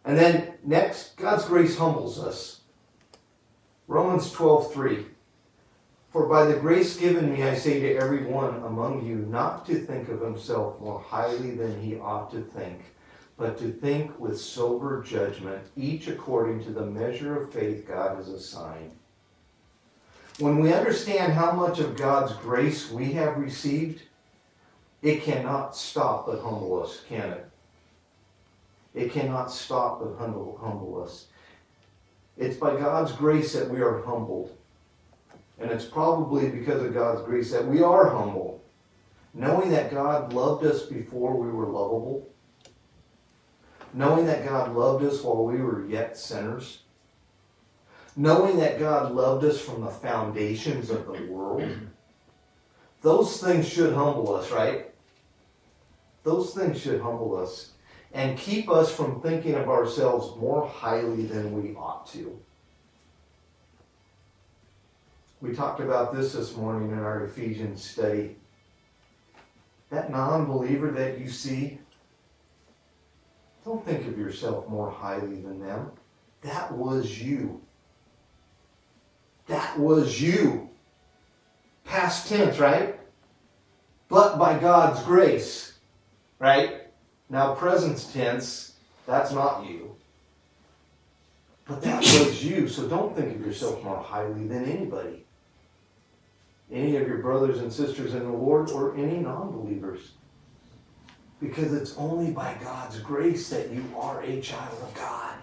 And then next, God's grace humbles us. Romans 12:3. For by the grace given me, I say to every one among you, not to think of himself more highly than he ought to think, but to think with sober judgment, each according to the measure of faith God has assigned. When we understand how much of God's grace we have received, it cannot stop but humble us, can it? It cannot stop but humble us. It's by God's grace that we are humbled. And it's probably because of God's grace that we are humble. Knowing that God loved us before we were lovable. Knowing that God loved us while we were yet sinners. Knowing that God loved us from the foundations of the world. Those things should humble us, right? Those things should humble us and keep us from thinking of ourselves more highly than we ought to. We talked about this morning in our Ephesians study. That non-believer that you see, don't think of yourself more highly than them. That was you. That was you. Past tense, right? But by God's grace, right? Now present tense, that's not you. But that was you. So don't think of yourself more highly than anybody. Any of your brothers and sisters in the Lord or any non-believers. Because it's only by God's grace that you are a child of God.